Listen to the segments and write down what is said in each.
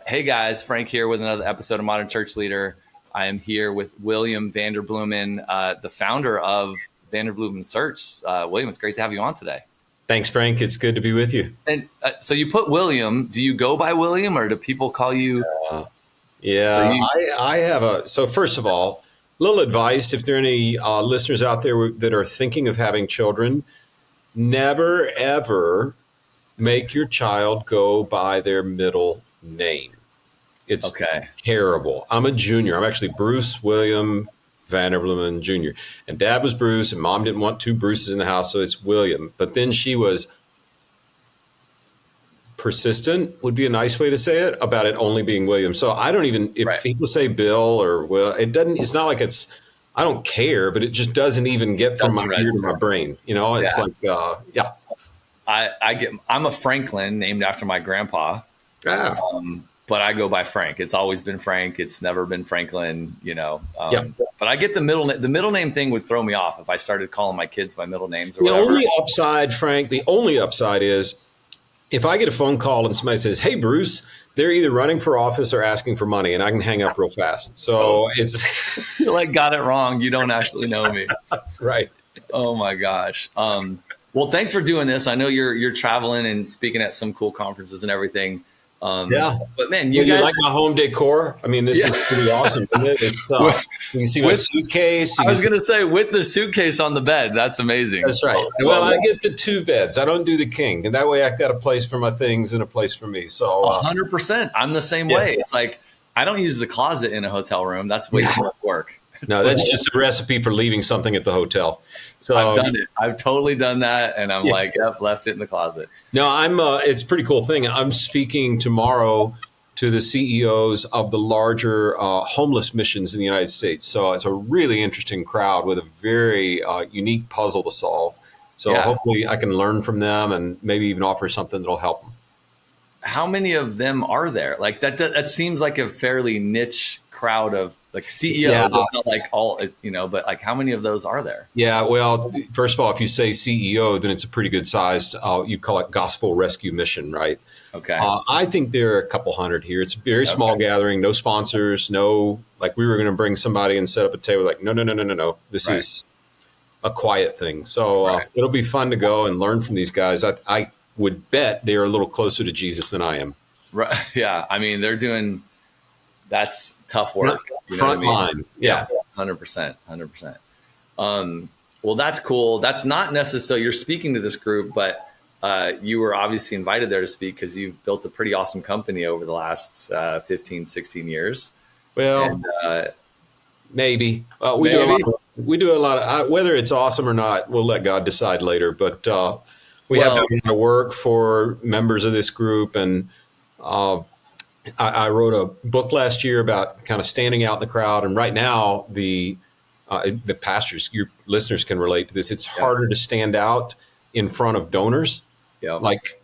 Hey guys, Frank here with another episode of Modern Church Leader. I am here with William Vanderbloemen, the founder of Vanderbloemen Search. William, it's great to have you on today. Thanks, Frank. It's good to be with you. And so you put William. Do you go by William, or do people call you? I have so first of all, little advice, if there are any listeners out there that are thinking of having children, never, ever make your child go by their middle name. It's terrible. I'm a junior. I'm actually Bruce William Vanderbloemen Jr. And Dad was Bruce, and Mom didn't want two Bruces in the house, so it's William. But then she was persistent, would be a nice way to say it, about it only being William. So I don't even, if people say Bill or Will, it's not like I don't care, but it just doesn't even get from my ear to my brain. It's I'm a Franklin named after my grandpa. But I go by Frank. It's always been Frank. It's never been Franklin, But I get the middle name thing would throw me off if I started calling my kids by middle names or whatever. The only upside is if I get a phone call and somebody says, "Hey, Bruce," they're either running for office or asking for money, and I can hang up real fast. So it's you got it wrong. You don't actually know me. Right. Oh my gosh. Well, thanks for doing this. I know you're traveling and speaking at some cool conferences and everything. But man, you like my home decor? I mean, this is pretty awesome, isn't it? It's you can see my suitcase. I was going to say with the suitcase on the bed. That's amazing. That's right. Well, I get the two beds. I don't do the king, and that way I've got a place for my things and a place for me. So 100%. I'm the same way. It's like I don't use the closet in a hotel room. That's way too much work. That's just a recipe for leaving something at the hotel. So I've done it. I've totally done that. And I'm left it in the closet. No, it's a pretty cool thing. I'm speaking tomorrow to the CEOs of the larger homeless missions in the United States. So it's a really interesting crowd with a very unique puzzle to solve. So hopefully I can learn from them and maybe even offer something that'll help them. How many of them are there? Like that seems like a fairly niche crowd of CEOs, not like all, but like how many of those are there? Yeah, well, first of all, if you say CEO, then it's a pretty good sized, you call it gospel rescue mission, right? Okay. I think there are a couple hundred here. It's a very small gathering, no sponsors, no, like we were going to bring somebody and set up a table, like, no. This is a quiet thing. So it'll be fun to go and learn from these guys. I would bet they're a little closer to Jesus than I am. Right. Yeah. I mean, that's tough work. Front line. Yeah. 100%. Well, that's cool. That's not necessarily, you're speaking to this group, but you were obviously invited there to speak because you've built a pretty awesome company over the last 15, 16 years. Well, maybe. We do a lot of, whether it's awesome or not, we'll let God decide later. But we have done a lot of work for members of this group, and I wrote a book last year about kind of standing out in the crowd. And right now, the pastors, your listeners can relate to this. It's harder to stand out in front of donors. Yeah. Like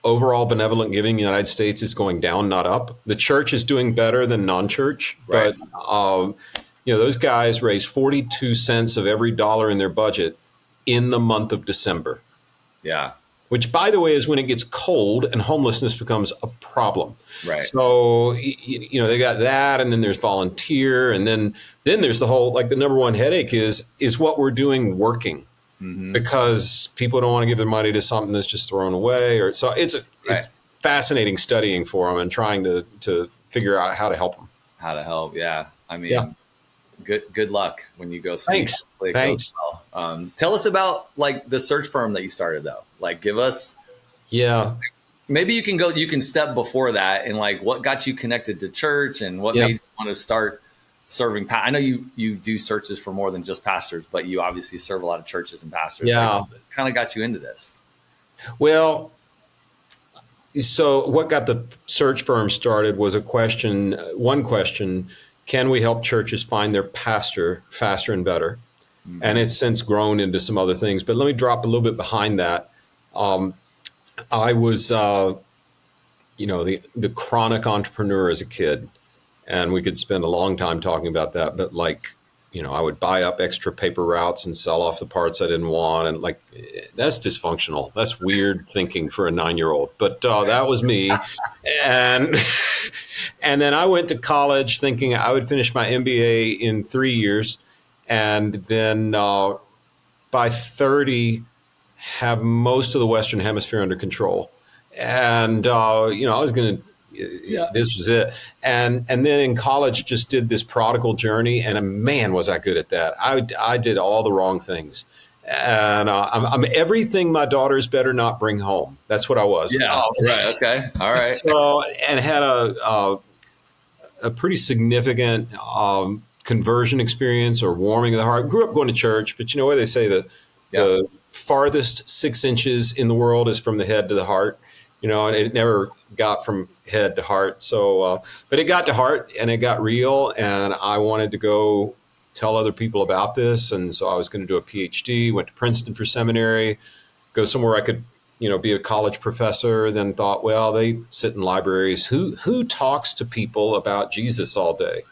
overall benevolent giving in the United States is going down, not up. The church is doing better than non-church. Right. But, those guys raise 42 cents of every dollar in their budget in the month of December. Yeah. Which, by the way, is when it gets cold and homelessness becomes a problem. Right. So, they got that, and then there's volunteer, and then there's the whole, the number one headache is what we're doing working? Mm-hmm. Because people don't want to give their money to something that's just thrown away. So it's fascinating studying for them and trying to figure out how to help them. How to help, yeah. I mean, good luck when you go speak. Thanks. Well. Tell us about the search firm that you started though. Give us. Yeah. Maybe you can step before that and what got you connected to church and what made you want to start serving. I know you do searches for more than just pastors, but you obviously serve a lot of churches and pastors. Yeah. What kind of got you into this? Well, so what got the search firm started was one question, can we help churches find their pastor faster and better? Mm-hmm. And it's since grown into some other things, but let me drop a little bit behind that. I was, the chronic entrepreneur as a kid, and we could spend a long time talking about that. But I would buy up extra paper routes and sell off the parts I didn't want. And like, that's dysfunctional. That's weird thinking for a 9-year-old, but that was me. And, and then I went to college thinking I would finish my MBA in 3 years. And then by 30, have most of the Western Hemisphere under control. And, I was going to, this was it. And then in college, just did this prodigal journey. And man, was I good at that. I did all the wrong things. And I'm everything my daughters better not bring home. That's what I was. Yeah. Right. Okay. All right. So, and had a pretty significant conversion experience or warming of the heart. Grew up going to church, but what they say, the farthest 6 inches in the world is from the head to the heart. And it never got from head to heart. So, but it got to heart and it got real. And I wanted to go tell other people about this. And so I was going to do a PhD, went to Princeton for seminary, go somewhere I could, be a college professor. Then thought, well, they sit in libraries. Who talks to people about Jesus all day?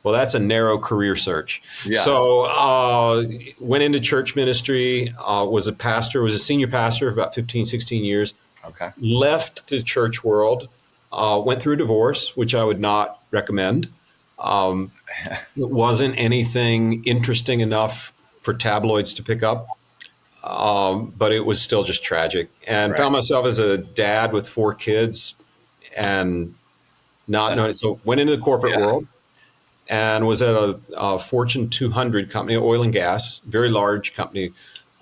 Well, that's a narrow career search. Yes. So went into church ministry, was a senior pastor for about 15, 16 years. Okay. Left the church world, went through a divorce, which I would not recommend. It wasn't anything interesting enough for tabloids to pick up, but it was still just tragic. And found myself as a dad with 4 kids and not knowing. So went into the corporate world. And was at a Fortune 200 company, oil and gas, very large company.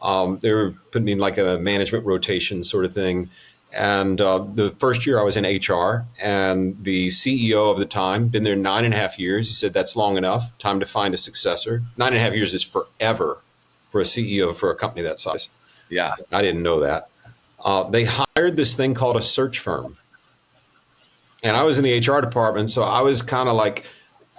They were putting me in like a management rotation sort of thing. And the first year I was in HR, and the CEO of the time, been there 9.5 years. He said, that's long enough. Time to find a successor. 9.5 years is forever for a CEO for a company that size. Yeah. I didn't know that. They hired this thing called a search firm. And I was in the HR department. So I was kind of like,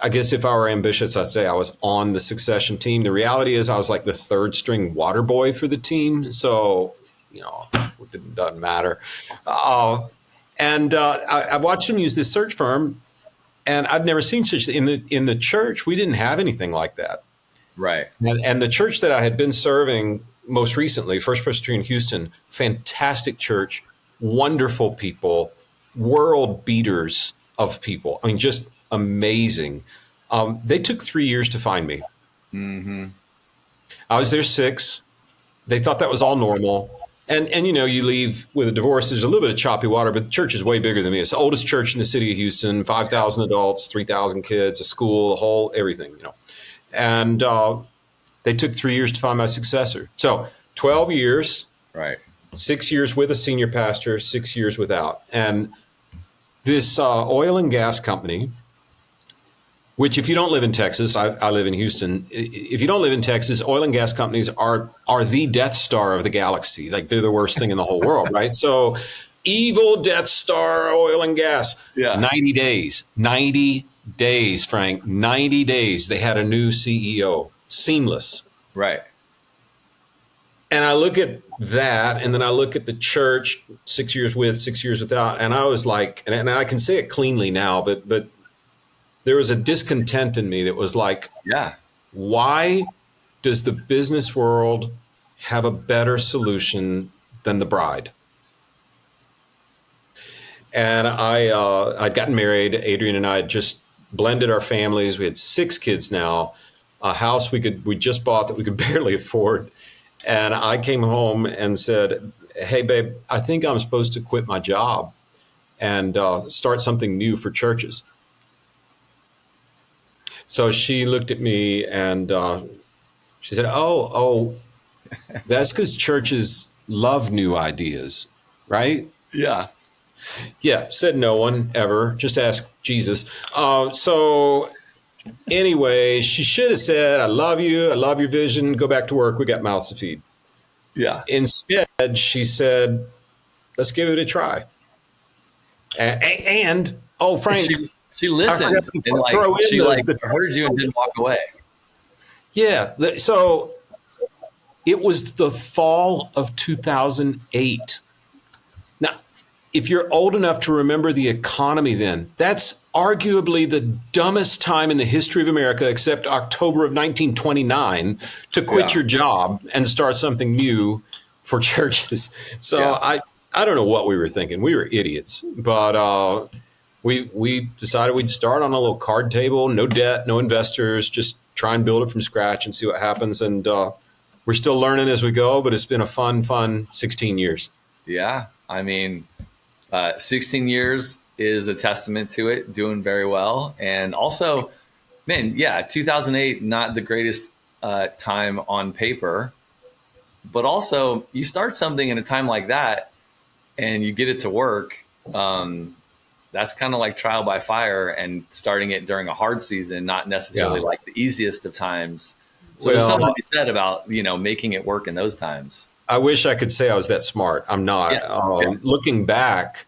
I guess if I were ambitious, I'd say I was on the succession team. The reality is I was like the 3rd string water boy for the team. So, it doesn't matter. I watched them use this search firm, and I'd never seen such in the church. We didn't have anything like that. Right. And the church that I had been serving most recently, First Presbyterian Houston, fantastic church, wonderful people, world beaters of people. I mean, just amazing. They took 3 years to find me. Mm-hmm. I was there 6. They thought that was all normal. And you leave with a divorce. There's a little bit of choppy water, but the church is way bigger than me. It's the oldest church in the city of Houston, 5,000 adults, 3,000 kids, a school, a whole everything, And they took 3 years to find my successor. So 12 years, right? 6 years with a senior pastor, 6 years without. And this oil and gas company, which if you don't live in Texas, I live in Houston. If you don't live in Texas, oil and gas companies are the Death Star of the galaxy. Like they're the worst thing in the whole world, right? So evil Death Star oil and gas. Yeah. 90 days, Frank, 90 days. They had a new CEO, seamless. Right. And I look at that, and then I look at the church, 6 years with, 6 years without. And I was like, and I can say it cleanly now, but there was a discontent in me that was like, why does the business world have a better solution than the bride? And I'd gotten married. Adrian and I had just blended our families. We had 6 kids now, a house we just bought that we could barely afford. And I came home and said, hey, babe, I think I'm supposed to quit my job and start something new for churches. So she looked at me and she said, oh, that's because churches love new ideas, right? Yeah. Yeah, said no one ever. Just ask Jesus. So anyway, she should have said, I love you. I love your vision. Go back to work. We got mouths to feed. Yeah. Instead, she said, let's give it a try. And Frank. She listened and she heard you and didn't walk away. Yeah. So it was the fall of 2008. Now, if you're old enough to remember the economy then, that's arguably the dumbest time in the history of America, except October of 1929, to quit your job and start something new for churches. So I don't know what we were thinking. We were idiots. But we decided we'd start on a little card table, no debt, no investors, just try and build it from scratch and see what happens. And we're still learning as we go, but it's been a fun 16 years. Yeah. I mean, 16 years is a testament to it, doing very well. And also, man, 2008, not the greatest time on paper, but also you start something in a time like that and you get it to work. That's kind of like trial by fire, and starting it during a hard season, not necessarily like the easiest of times. So there's something to be said about, making it work in those times. I wish I could say I was that smart. I'm not. Looking back,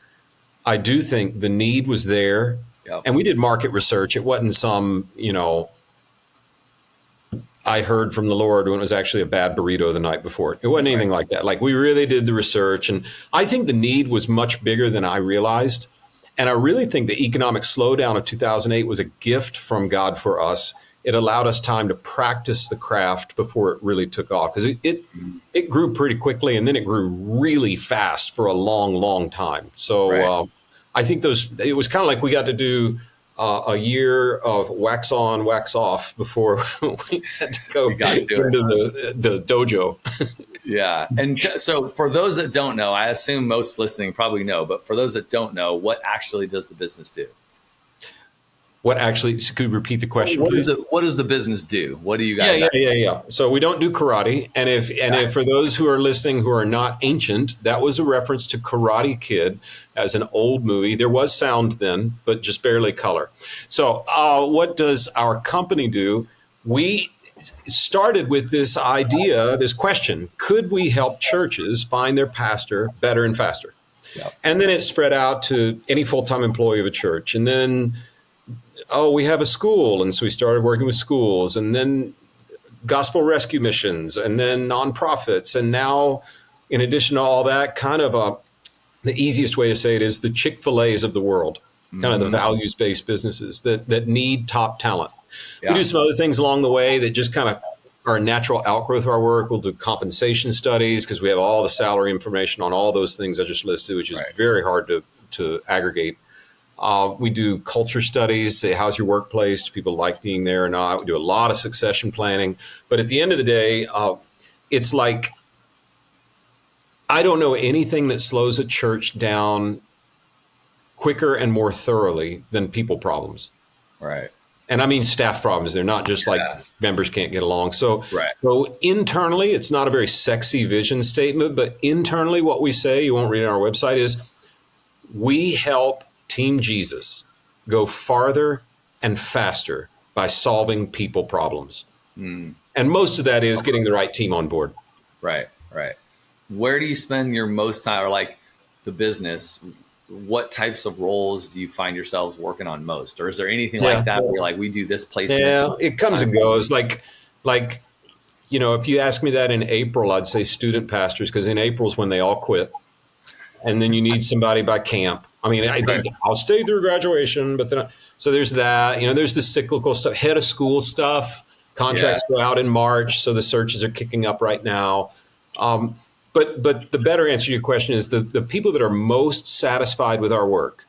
I do think the need was there. Yep. And we did market research. It wasn't some, I heard from the Lord when it was actually a bad burrito the night before. It wasn't anything like that. Like, we really did the research. And I think the need was much bigger than I realized. And I really think the economic slowdown of 2008 was a gift from God for us. It allowed us time to practice the craft before it really took off, because it grew pretty quickly, and then it grew really fast for a long, long time. So I think it was kind of like we got to do a year of wax on, wax off before we had to go into the dojo. Yeah. And so for those that don't know, I assume most listening probably know, but for those that don't know, what actually does the business do? What actually, could you repeat the question? What does the business do? What do you guys? Yeah. So we don't do karate. And if for those who are listening who are not ancient, that was a reference to Karate Kid as an old movie. There was sound then, but just barely color. So what does our company do? We started with this idea, this question: could we help churches find their pastor better and faster? Yep. And then it spread out to any full-time employee of a church. And then, we have a school. And so we started working with schools, and then gospel rescue missions, and then nonprofits. And now, in addition to all that, kind of the easiest way to say it is the Chick-fil-A's of the world, kind of the values-based businesses that need top talent. Yeah. We do some other things along the way that just kind of are a natural outgrowth of our work. We'll do compensation studies because we have all the salary information on all those things I just listed, which is very hard to aggregate. We do culture studies, say, how's your workplace? Do people like being there or not? We do a lot of succession planning. But at the end of the day, it's like, I don't know anything that slows a church down quicker and more thoroughly than people problems. Right. And I mean staff problems. They're not just like members can't get along. So internally, it's not a very sexy vision statement, but internally what we say, you won't read it on our website, is we help Team Jesus go farther and faster by solving people problems. And most of that is getting the right team on board. Right. Where do you spend your most time, or like the business? What types of roles do you find yourselves working on most? Or is there anything like that where you're like, we do this placement? Yeah, it comes and goes. Like, if you ask me that in April, I'd say student pastors, because in April is when they all quit. And then you need somebody by camp. I mean, I'll stay through graduation, but then, so there's that, there's the cyclical stuff, head of school stuff, contracts go out in March. So the searches are kicking up right now. But the better answer to your question is the people that are most satisfied with our work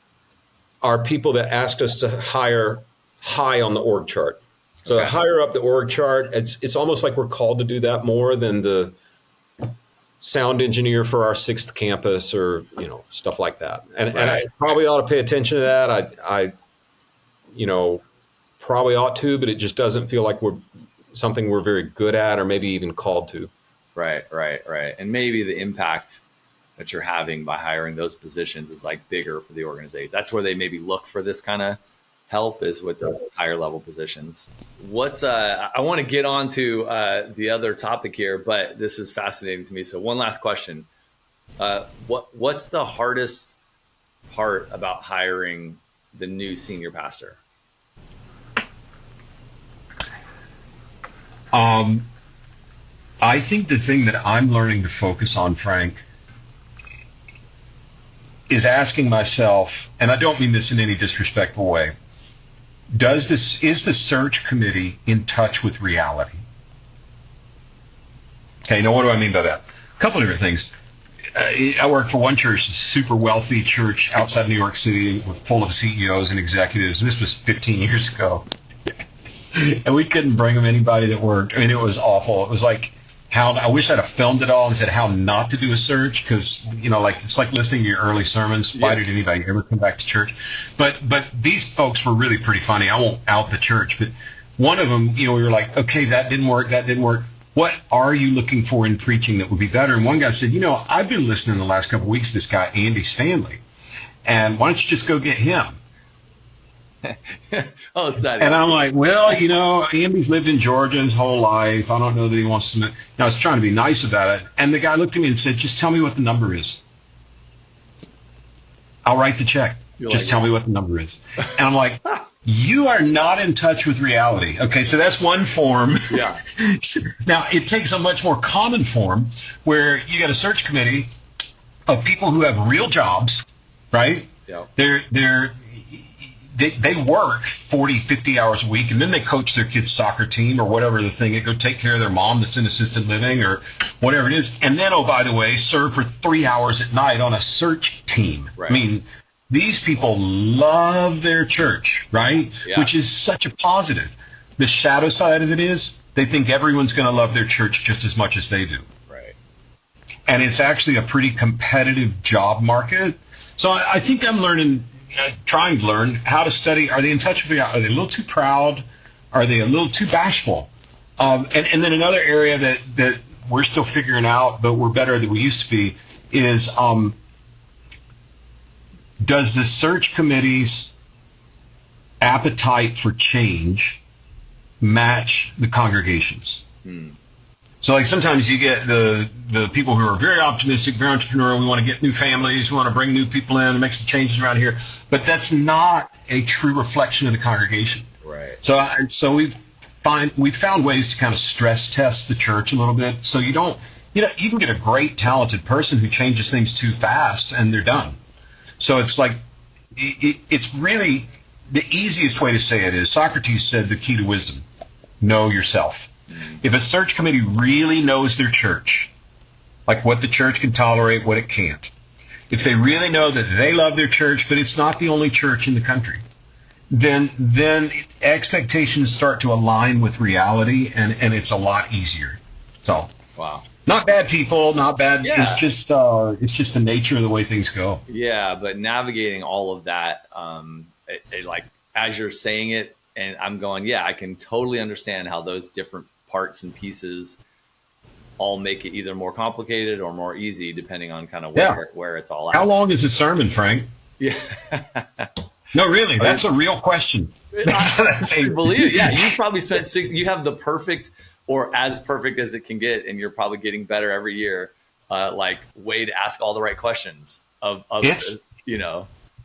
are people that asked us to hire high on the org chart. So higher up the org chart, it's almost like we're called to do that more than the sound engineer for our 6th campus or, stuff like that. And I probably ought to pay attention to that. I probably ought to, but it just doesn't feel like we're something we're very good at or maybe even called to. Right. And maybe the impact that you're having by hiring those positions is like bigger for the organization. That's where they maybe look for this kind of help, is with those higher level positions. I want to get on to the other topic here, but this is fascinating to me. So one last question. What's the hardest part about hiring the new senior pastor? I think the thing that I'm learning to focus on, Frank, is asking myself, and I don't mean this in any disrespectful way, is the search committee in touch with reality? Okay, now what do I mean by that? A couple of different things. I work for one church, a super wealthy church outside New York City, full of CEOs and executives. This was 15 years ago. And we couldn't bring them anybody that worked. I mean, it was awful. It was like I wish I'd have filmed it all and said how not to do a search, because, like it's like listening to your early sermons. Why did anybody ever come back to church? But these folks were really pretty funny. I won't out the church, but one of them, we were like, okay, that didn't work. What are you looking for in preaching that would be better? And one guy said, I've been listening the last couple of weeks to this guy, Andy Stanley, and why don't you just go get him? Oh, it's that. And I'm like, well, Andy's lived in Georgia his whole life. I don't know that he wants to. I was trying to be nice about it. And the guy looked at me and said, just tell me what the number is. I'll write the check. Just tell me what the number is. And I'm like, you are not in touch with reality. Okay, so that's one form. Yeah. Now, it takes a much more common form where you got a search committee of people who have real jobs, right? Yeah. They work 40, 50 hours a week, and then they coach their kids' soccer team or whatever the thing, go take care of their mom that's in assisted living or whatever it is. And then, oh, by the way, serve for 3 hours at night on a search team. Right. I mean, these people love their church, right? Yeah. Which is such a positive. The shadow side of it is they think everyone's going to love their church just as much as they do. Right. And it's actually a pretty competitive job market. So I think I'm trying to learn how to study. Are they in touch with reality? Are they a little too proud? Are they a little too bashful? And then another area that we're still figuring out, but we're better than we used to be, is does the search committee's appetite for change match the congregation's? So like sometimes you get the people who are very optimistic, very entrepreneurial. We want to get new families. We want to bring new people in and make some changes around here. But that's not a true reflection of the congregation. Right. So we've found ways to kind of stress test the church a little bit. So you can get a great talented person who changes things too fast and they're done. So it's like it's really the easiest way to say it is Socrates said the key to wisdom: know yourself. If a search committee really knows their church, like what the church can tolerate, what it can't, if they really know that they love their church, but it's not the only church in the country, then expectations start to align with reality, and it's a lot easier. So, wow. Not bad people, not bad. Yeah. It's just the nature of the way things go. Yeah, but navigating all of that, like as you're saying it, and I'm going, yeah, I can totally understand how those different parts and pieces all make it either more complicated or more easy, depending on kind of where it's all at. How long is a sermon, Frank? Yeah. No, really, that's a real question. I believe it. Yeah, you probably spent you have the perfect or as perfect as it can get, and you're probably getting better every year, like way to ask all the right questions of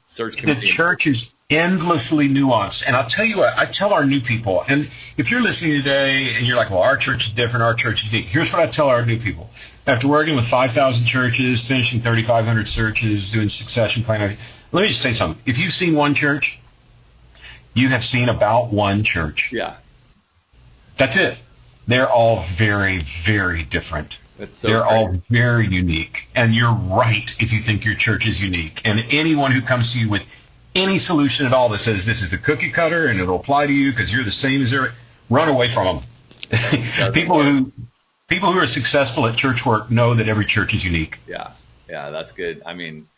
search committee. The church is endlessly nuanced. And I'll tell you what, I tell our new people, and if you're listening today and you're like, well, our church is different, our church is unique. Here's what I tell our new people. After working with 5,000 churches, finishing 3,500 searches, doing succession planning, let me just say something. If you've seen one church, you have seen about one church. Yeah. That's it. They're all very, very different. They're all very unique. And you're right if you think your church is unique. And anyone who comes to you with any solution at all that says this is the cookie cutter and it'll apply to you because you're the same as everyone, run away from them. People who are successful at church work know that every church is unique. Yeah, that's good. I mean,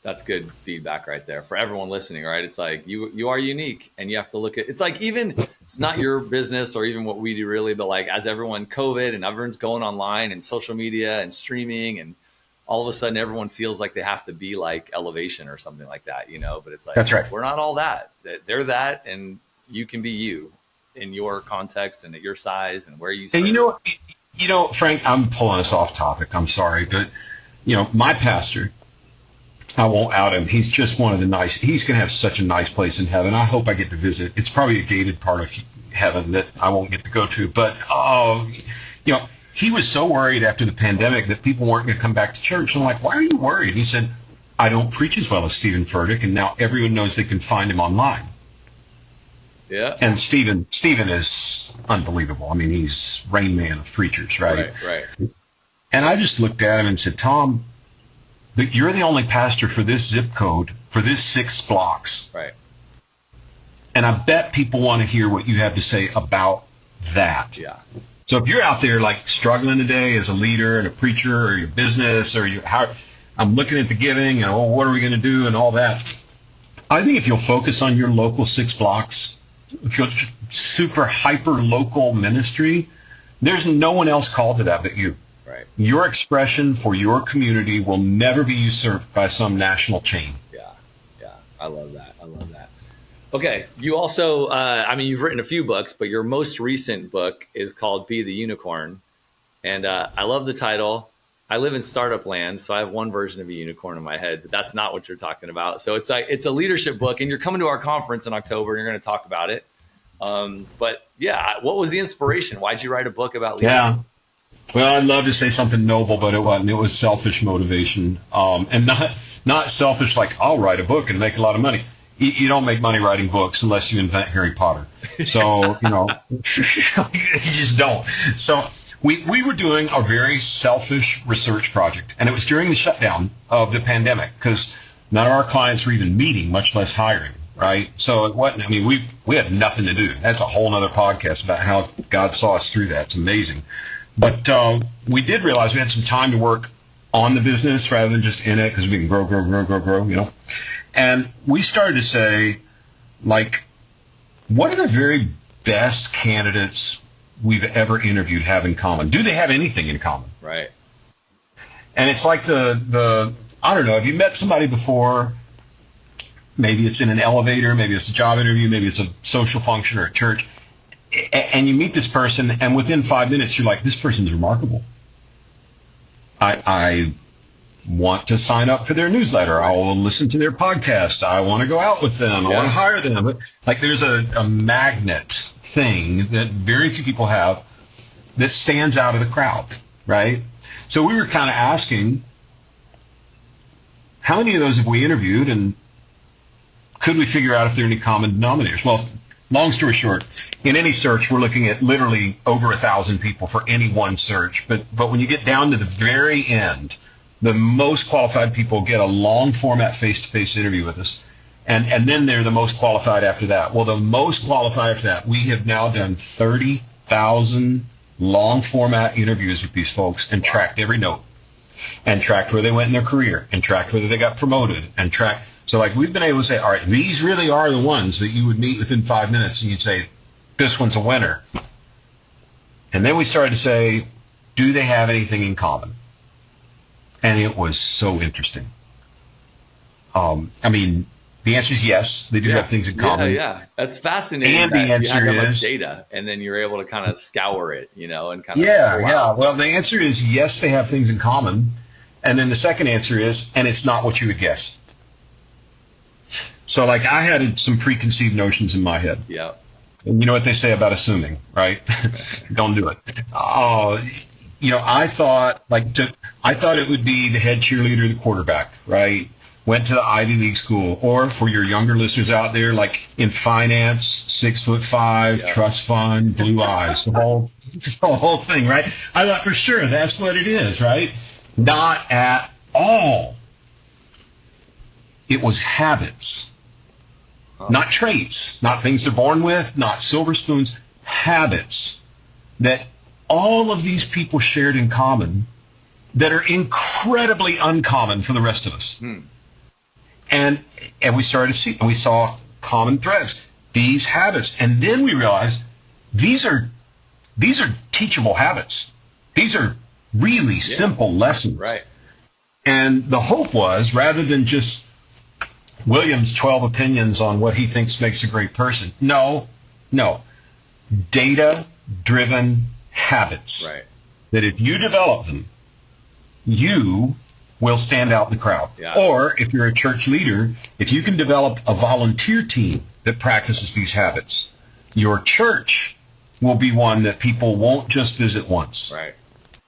that's good feedback right there for everyone listening, right? It's like you are unique, and you have to look at. It's like it's not your business or even what we do really, but like as COVID and everyone's going online and social media and streaming, and all of a sudden everyone feels like they have to be like Elevation or something like that, But it's like that's right. We're not all that. They're that, and you can be you in your context and at your size and where you. Serve. And Frank, I'm pulling us off topic. I'm sorry, but my pastor. I won't out him. He's just one of the he's going to have such a nice place in heaven. I hope I get to visit. It's probably a gated part of heaven that I won't get to go to. But, he was so worried after the pandemic that people weren't going to come back to church. I'm like, why are you worried? He said, I don't preach as well as Stephen Furtick, and now everyone knows they can find him online. Yeah. And Stephen is unbelievable. I mean, he's Rain Man of preachers, right? Right. And I just looked at him and said, Tom, but you're the only pastor for this zip code, for this 6 blocks. Right. And I bet people want to hear what you have to say about that. Yeah. So if you're out there like struggling today as a leader and a preacher, or your business, or I'm looking at the giving and what are we going to do and all that. I think if you'll focus on your local 6 blocks, if you're super hyper local ministry, there's no one else called to that but you. Right. Your expression for your community will never be usurped by some national chain. Yeah. I love that. Okay. You also, you've written a few books, but your most recent book is called Be the Unicorn. And I love the title. I live in startup land, so I have one version of a unicorn in my head, but that's not what you're talking about. So it's a leadership book, and you're coming to our conference in October, and you're going to talk about it. But yeah, what was the inspiration? Why'd you write a book about leadership? Yeah. Well, I'd love to say something noble, but it wasn't. It was selfish motivation, and not selfish like I'll write a book and make a lot of money. You don't make money writing books unless you invent Harry Potter. So, you just don't. So we were doing a very selfish research project, and it was during the shutdown of the pandemic because none of our clients were even meeting, much less hiring, right? So it wasn't, we had nothing to do. That's a whole nother podcast about how God saw us through that. It's amazing. But we did realize we had some time to work on the business rather than just in it because we can grow, And we started to say, like, what are the very best candidates we've ever interviewed have in common? Do they have anything in common? Right. And it's like the I don't know, have you met somebody before? Maybe it's in an elevator, maybe it's a job interview, maybe it's a social function or a church. And you meet this person, and within 5 minutes, you're like, this person's remarkable. I want to sign up for their newsletter. I will listen to their podcast. I want to go out with them. I want to hire them. But like, there's a magnet thing that very few people have that stands out of the crowd, right? So we were kind of asking, how many of those have we interviewed, and could we figure out if there are any common denominators? Well, long story short, in any search, we're looking at literally over 1,000 people for any one search. But when you get down to the very end, the most qualified people get a long format face-to-face interview with us. And then they're the most qualified after that. Well, the most qualified after that, we have now done 30,000 long format interviews with these folks and tracked every note, and tracked where they went in their career, and tracked whether they got promoted, and tracked. So like, we've been able to say, all right, these really are the ones that you would meet within 5 minutes and you'd say, this one's a winner. And then we started to say, do they have anything in common? And it was so interesting. The answer is yes, they do have things in common. Yeah. That's fascinating. And the answer you have that is much data, and then you're able to kind of scour it, and kind of. Yeah. Well, the answer is yes, they have things in common. And then the second answer is, and it's not what you would guess. So like, I had some preconceived notions in my head. Yeah. And you know what they say about assuming, right? Don't do it. I thought it would be the head cheerleader, the quarterback, right? Went to the Ivy League school, or for your younger listeners out there, like in finance, 6'5", trust fund, blue eyes, the whole thing, right? I thought for sure that's what it is, right? Not at all. It was habits. Not traits, not things they're born with, not silver spoons, habits that all of these people shared in common that are incredibly uncommon for the rest of us. And we started to see, and we saw common threads, these habits. And then we realized these are teachable habits. These are really simple lessons. Right. And the hope was, rather than just William's 12 opinions on what he thinks makes a great person. No. Data-driven habits. Right. That if you develop them, you will stand out in the crowd. Yeah. Or if you're a church leader, if you can develop a volunteer team that practices these habits, your church will be one that people won't just visit once. Right.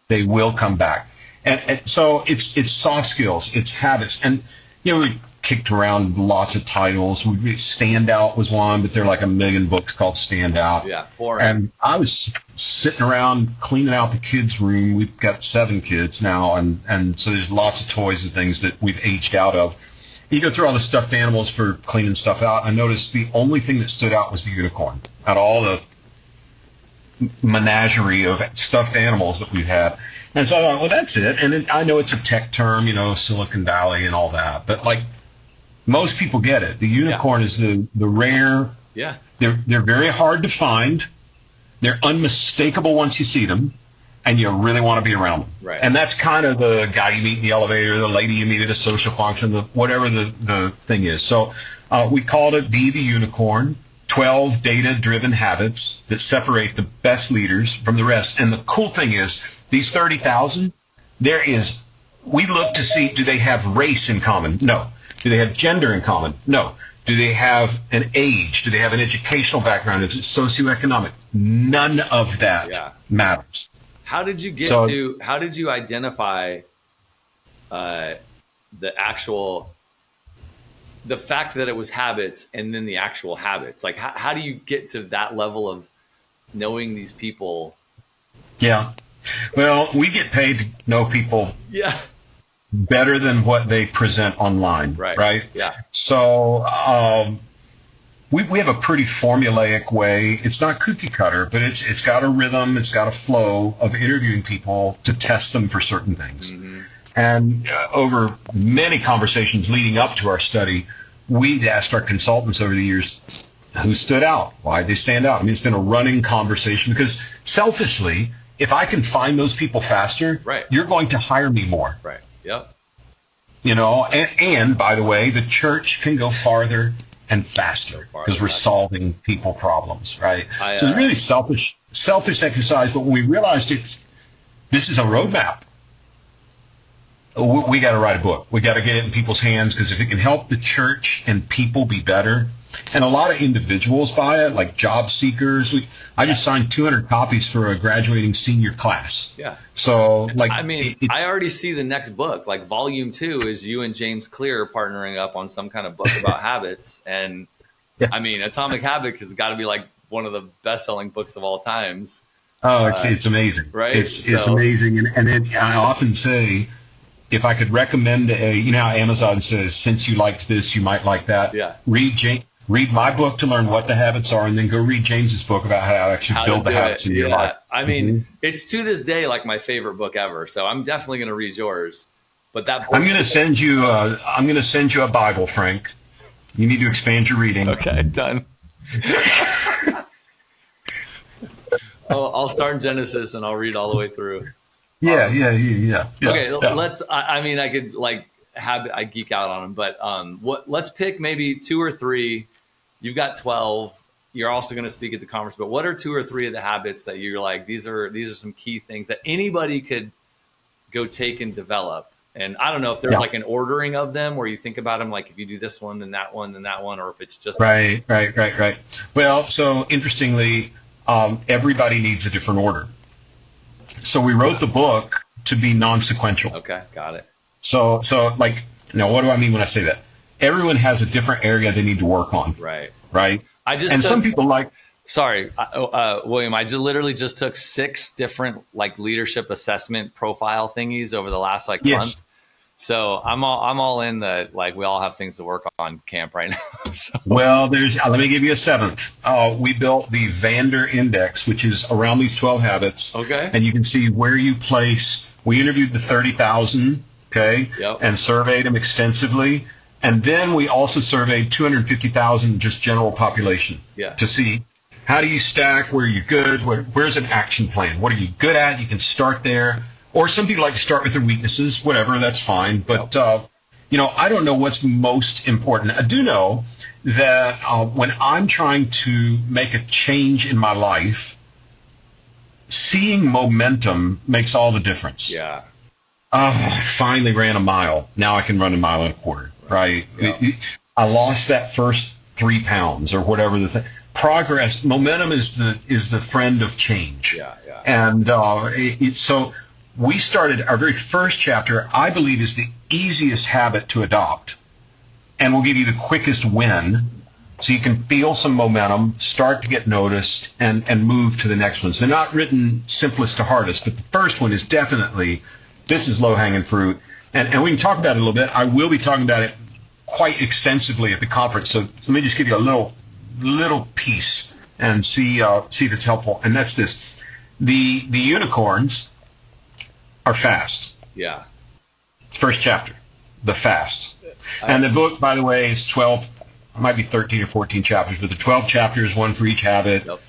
They will come back. And so it's soft skills, it's habits. And we kicked around lots of titles. Stand Out was one, but there are like a million books called Stand Out. Yeah, boring. And I was sitting around cleaning out the kids' room. We've got 7 kids now, and so there's lots of toys and things that we've aged out of. You go through all the stuffed animals for cleaning stuff out. I noticed the only thing that stood out was the unicorn. Out of all the menagerie of stuffed animals that we've had. And so I thought, well, that's it. And I know it's a tech term, Silicon Valley and all that, but like most people get it. The unicorn is the rare. Yeah. They're very hard to find. They're unmistakable once you see them, and you really want to be around them. Right. And that's kind of the guy you meet in the elevator, the lady you meet at a social function, whatever the thing is. So we called it Be the Unicorn. 12 data-driven habits that separate the best leaders from the rest. And the cool thing is, these 30,000, we look to see, do they have race in common? No. Do they have gender in common? No. Do they have an age? Do they have an educational background? Is it socioeconomic? None of that matters. How did you how did you identify the fact that it was habits and then the actual habits? Like, how do you get to that level of knowing these people? Yeah. Well, we get paid to know people better than what they present online. Right? Yeah. So we have a pretty formulaic way. It's not cookie cutter, but it's got a rhythm. It's got a flow of interviewing people to test them for certain things. Mm-hmm. And over many conversations leading up to our study, we'd asked our consultants over the years who stood out, why did they stand out. I mean, it's been a running conversation because selfishly, if I can find those people faster, you're going to hire me more. Right. Yep. And by the way, the church can go farther and faster because we're solving people problems, right? So it's really selfish exercise. But when we realized this is a roadmap. We got to write a book. We got to get it in people's hands because if it can help the church and people be better, and a lot of individuals buy it, like job seekers. I just signed 200 copies for a graduating senior class. Yeah. So, I already see the next book. Like volume 2 is you and James Clear partnering up on some kind of book about habits. And Atomic Habit has got to be like one of the best-selling books of all times. Oh, it's amazing. Right. It's amazing, and I often say, if I could recommend how Amazon says, since you liked this, you might like that. Yeah. Read my book to learn what the habits are, and then go read James's book about how to actually build the habits in your life. I mean, it's to this day like my favorite book ever. So I'm definitely going to read yours. But that book, I'm going to send you a Bible, Frank. You need to expand your reading. Okay, done. I'll start in Genesis and I'll read all the way through. Yeah. Okay, let's. I could I geek out on them, but let's pick maybe 2 or 3. You've got 12. You're also going to speak at the conference, but what are 2 or 3 of the habits that you're like, these are some key things that anybody could go take and develop? And I don't know if there's like an ordering of them where you think about them, like if you do this one, then that one, then that one, or if it's just right. Well, so interestingly, everybody needs a different order. So we wrote the book to be non-sequential. Okay, got it. So what do I mean when I say that? Everyone has a different area they need to work on. Right. Some people like. Sorry, William. I literally just took 6 different leadership assessment profile thingies over the last month. So I'm all in the we all have things to work on camp right now. So. Well, let me give you a 7th. We built the Vander Index, which is around these 12 habits. Okay. And you can see where you place. We interviewed the 30,000. Okay. Yep. And surveyed them extensively. And then we also surveyed 250,000 just general population. Yeah. To see how do you stack, where are you good, where's an action plan, what are you good at, you can start there. Or some people like to start with their weaknesses, whatever, that's fine. But, I don't know what's most important. I do know that when I'm trying to make a change in my life, seeing momentum makes all the difference. Yeah. I finally ran a mile. Now I can run a mile and a quarter, right? Yeah. I lost that first 3 pounds or whatever the thing. Progress, momentum is the friend of change. Yeah. And so we started our very first chapter, I believe, is the easiest habit to adopt. and will give you the quickest win, so you can feel some momentum, start to get noticed, and move to the next ones. They're not written simplest to hardest, but the first one is definitely, this is low-hanging fruit. And we can talk about it a little bit. I will be talking about it quite extensively at the conference. So let me just give you a little piece and see if it's helpful. And that's this. The unicorns are fast. Yeah. First chapter, the fast. And the book, by the way, is 12, it might be 13 or 14 chapters, but the 12 chapters, one for each habit. Yep.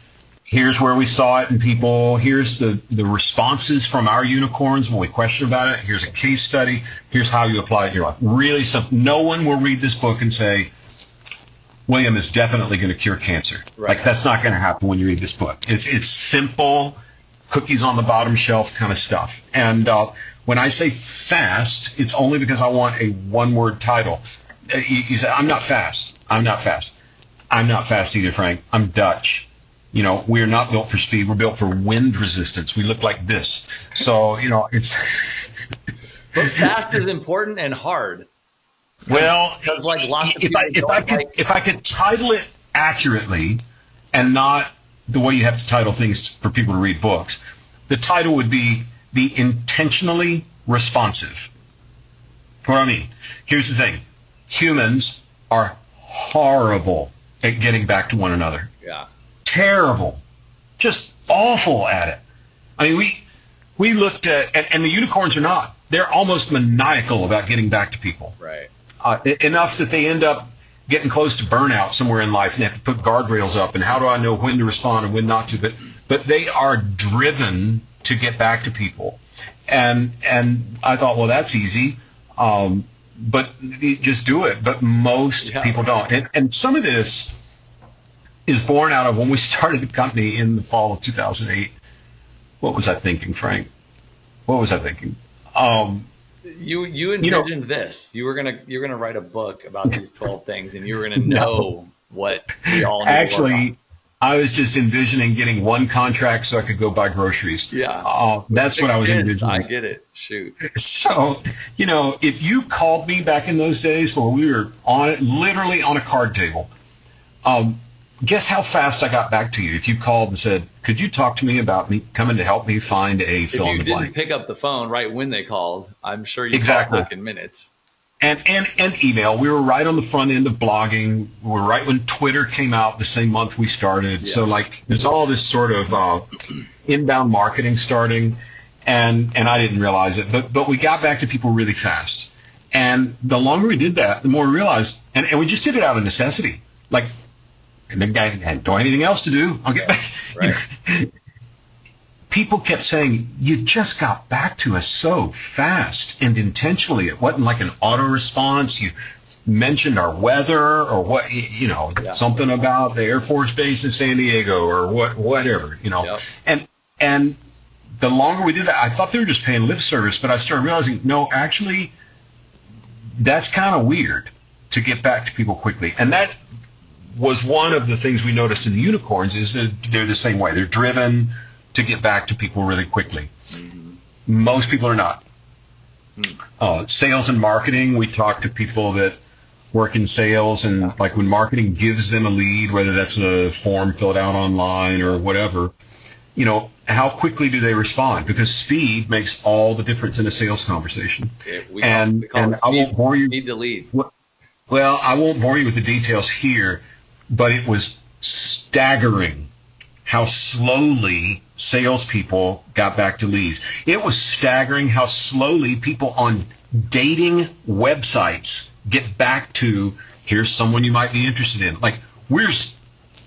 Here's where we saw it in people. Here's the responses from our unicorns when we question about it. Here's a case study. Here's how you apply it in your life. Really simple. No one will read this book and say, William is definitely going to cure cancer. Right. Like, that's not going to happen when you read this book. It's simple, cookies on the bottom shelf kind of stuff. And when I say fast, it's only because I want a one-word title. You say, I'm not fast. I'm not fast. I'm not fast either, Frank. I'm Dutch. You know, we're not built for speed. We're built for wind resistance. We look like this. So, you know, it's... But fast is important and hard. Well, because like lots of people if I could title it accurately and not the way you have to title things for people to read books, the title would be The Intentionally Responsive. What I mean, here's the thing. Humans are horrible at getting back to one another. Yeah. Terrible. Just awful at it. I mean, we looked at, and the unicorns are not. They're almost maniacal about getting back to people. Right. Enough that they end up getting close to burnout somewhere in life and they have to put guardrails up and how do I know when to respond and when not to. But they are driven to get back to people. And I thought, well, that's easy. But you just do it. But most people don't. And some of this is born out of when we started the company in the fall of 2008. What was I thinking, Frank? What was I thinking? You envisioned this. You were gonna write a book about these 12 things, and you were gonna know what we all knew. Actually, I was just envisioning getting one contract so I could go buy groceries. Yeah, that's what I was envisioning. I get it. Shoot. So, you know, if you called me back in those days where we were literally on a card table, guess how fast I got back to you if you called and said, could you talk to me about me coming to help me find a fill in the blank? If you didn't pick up the phone right when they called, I'm sure you called back in minutes. And email. We were right on the front end of blogging. We were right when Twitter came out the same month we started. Yeah. So, like, there's all this sort of inbound marketing starting, and I didn't realize it. But we got back to people really fast. And the longer we did that, the more we realized, and we just did it out of necessity. Like, and the guy don't have anything else to do. Okay. Right. People kept saying, you just got back to us so fast and intentionally. It wasn't like an auto response. You mentioned our weather or what, you know, something about the Air Force Base in San Diego or whatever, you know. Yep. And the longer we did that, I thought they were just paying lip service, but I started realizing, no, actually, that's kind of weird to get back to people quickly. And that was one of the things we noticed in the unicorns is that they're the same way. They're driven to get back to people really quickly. Mm-hmm. Most people are not. Sales and marketing, we talk to people that work in sales, and like when marketing gives them a lead, whether that's a form filled out online or whatever, you know, how quickly do they respond? Because speed makes all the difference in a sales conversation. We call it speed, I won't bore you. Speed to lead. Well, I won't bore you with the details here, but it was staggering how slowly salespeople got back to leads. It was staggering how slowly people on dating websites get back to, here's someone you might be interested in. Like, we're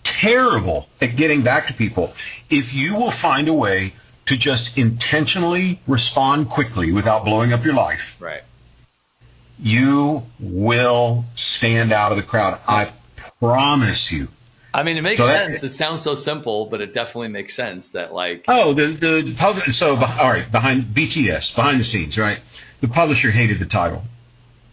terrible at getting back to people. If you will find a way to just intentionally respond quickly without blowing up your life, right, you will stand out of the crowd. I promise you. I mean, it makes sense. It sounds so simple, but it definitely makes sense that, like, all right, behind BTS, behind the scenes, right? The publisher hated the title.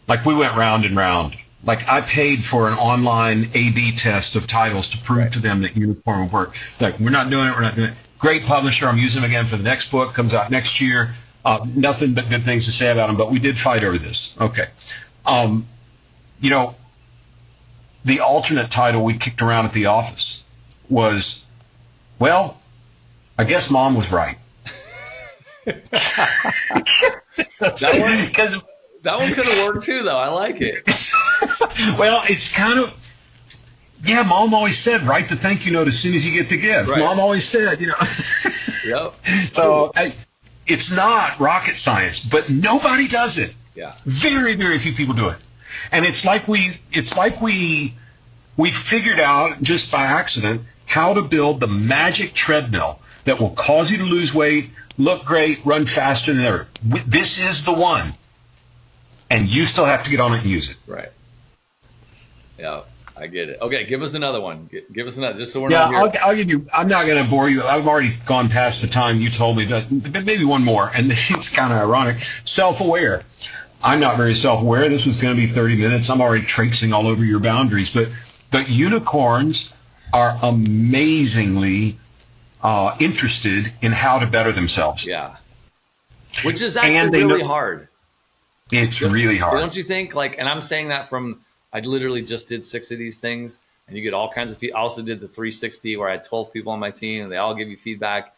Like, we went round and round. Like, I paid for an online A/B test of titles to prove to them that unicorn would work. Like, we're not doing it. Great publisher. I'm using them again for the next book. Comes out next year. Nothing but good things to say about them. But we did fight over this. Okay. You know, the alternate title we kicked around at the office was, well, I guess Mom was right. That one could have worked too, though. I like it. Well, it's kind of, yeah, Mom always said, write the thank you note as soon as you get the gift. Right. Mom always said, Yep. So it's not rocket science, but nobody does it. Yeah. Very, very few people do it. And it's like we figured out just by accident how to build the magic treadmill that will cause you to lose weight, look great, run faster than ever. This is the one. And you still have to get on it and use it. Right. Yeah, I get it. Okay, give us another one. Give us another, just so we're not here. I'll give you, I'm not going to bore you. I've already gone past the time you told me, but maybe one more. And it's kind of ironic. Self-aware. I'm not very self-aware. This was going to be 30 minutes. I'm already traipsing all over your boundaries. But unicorns are amazingly interested in how to better themselves. Yeah. Which is actually really hard. It's really hard. Don't you think? And I'm saying that from, I literally just did 6 of these things, and you get all kinds of feedback. I also did the 360 where I had 12 people on my team, and they all give you feedback.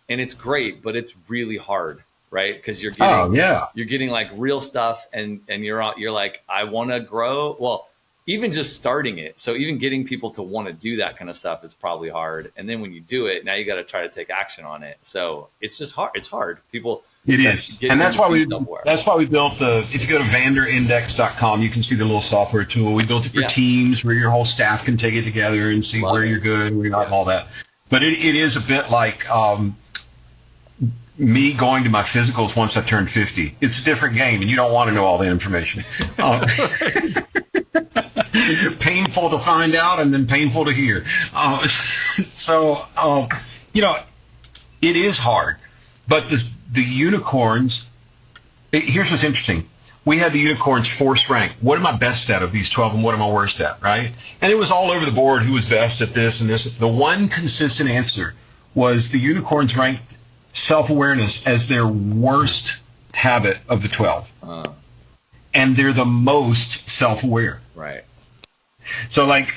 And it's great, but it's really hard, right? Because you're getting like real stuff, and you're like, I want to grow. Well, even just starting it. So even getting people to want to do that kind of stuff is probably hard. And then when you do it, now you got to try to take action on it. So it's just hard. It's hard. It is. And that's why we built if you go to vanderindex.com, you can see the little software tool. We built it for teams where your whole staff can take it together and see where you're good and where you're not and all that. But it is a bit like me going to my physicals once I turned 50. It's a different game, and you don't want to know all the information. Painful to find out and then painful to hear. It is hard. But the unicorns, here's what's interesting. We had the unicorns force rank. What am I best at of these 12 and what am I worst at, right? And it was all over the board who was best at this and this. The one consistent answer was the unicorns ranked self-awareness as their worst habit of the 12. And they're the most self-aware. Right. So like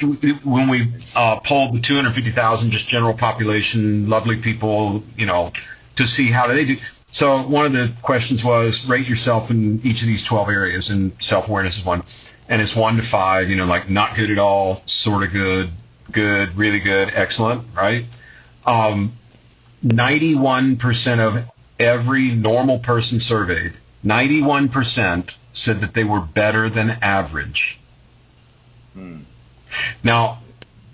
when we polled the 250,000 just general population, lovely people, to see how they do. So one of the questions was rate yourself in each of these 12 areas, and self-awareness is one. And it's 1 to 5, like not good at all, sort of good, good, really good, excellent, right? 91% of every normal person surveyed, 91% said that they were better than average. Now,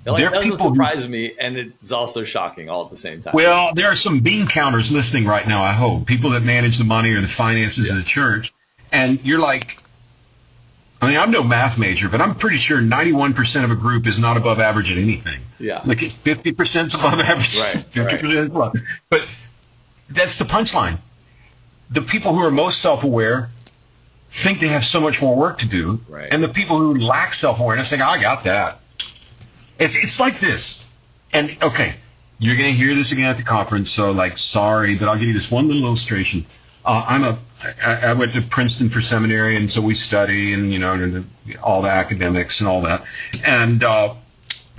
that doesn't surprise me, and it's also shocking all at the same time. Well, there are some bean counters listening right now, I hope. People that manage the money or the finances of the church. And you're like, I'm no math major, but I'm pretty sure 91% of a group is not above average at anything. Yeah. Like 50% is above average. Right. 50% is above. But that's the punchline. The people who are most self-aware think they have so much more work to do. Right. And the people who lack self-awareness think, I got that. It's like this. And, okay, you're going to hear this again at the conference, so, sorry, but I'll give you this one little illustration. I went to Princeton for seminary, and so we study and, all the academics and all that. And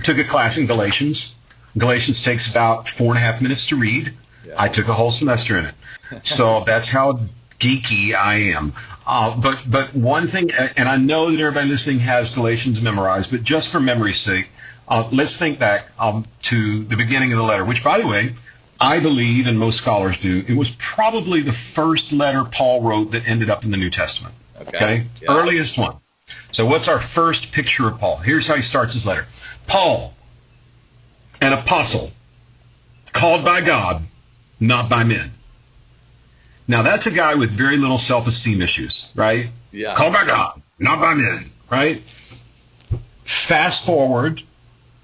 took a class in Galatians. Galatians takes about 4.5 minutes to read. Yeah. I took a whole semester in it. So that's how geeky I am. But one thing, and I know that everybody listening has Galatians memorized, but just for memory's sake, let's think back to the beginning of the letter, which, by the way, I believe, and most scholars do, it was probably the first letter Paul wrote that ended up in the New Testament. Okay? Yeah. Earliest one. So what's our first picture of Paul? Here's how he starts his letter. Paul, an apostle, called by God, not by men. Now, that's a guy with very little self-esteem issues, right? Yeah. Called by God, not by men, right? Fast forward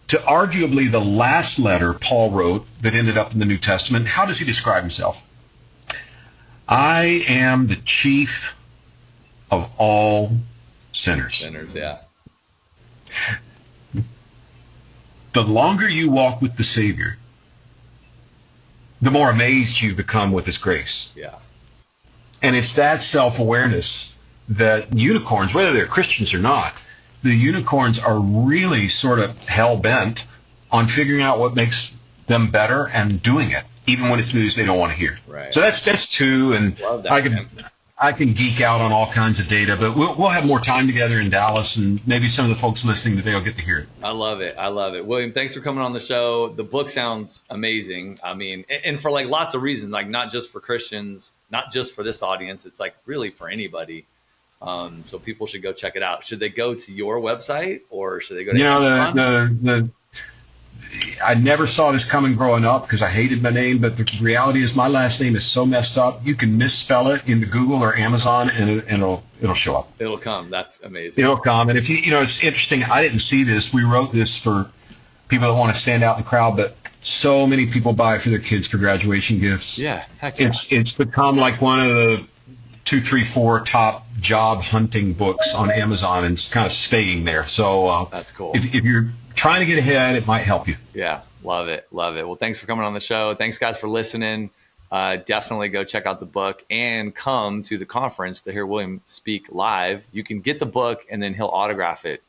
to arguably the last letter Paul wrote that ended up in the New Testament. How does he describe himself? I am the chief of all sinners. Sinners, yeah. The longer you walk with the Savior, the more amazed you become with His grace. Yeah. And it's that self-awareness that unicorns, whether they're Christians or not, the unicorns are really sort of hell bent on figuring out what makes them better and doing it, even when it's news they don't want to hear. Right. So that's two, and I can geek out on all kinds of data, but we'll have more time together in Dallas, and maybe some of the folks listening today will get to hear it. I love it. William, thanks for coming on the show. The book sounds amazing. I mean, and for like lots of reasons, like not just for Christians, not just for this audience. It's like really for anybody. So people should go check it out. Should they go to your website, or should they go to I never saw this coming growing up because I hated my name, but the reality is my last name is so messed up. You can misspell it into Google or Amazon, and it'll show up. It'll come. That's amazing. It'll come. And if it's interesting. I didn't see this. We wrote this for people that want to stand out in the crowd, but so many people buy it for their kids for graduation gifts. Yeah, heck yeah. It's become like one of the 2, 3, 4 top job hunting books on Amazon, and it's kind of staying there. So that's cool. If you're trying to get ahead, it might help you. Yeah, love it. Well, thanks for coming on the show. Thanks, guys, for listening. Definitely go check out the book and come to the conference to hear William speak live. You can get the book, and then he'll autograph it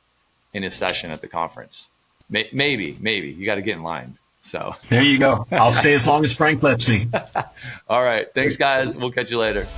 in his session at the conference. Maybe. You got to get in line. So there you go. I'll stay as long as Frank lets me. All right. Thanks, guys. We'll catch you later.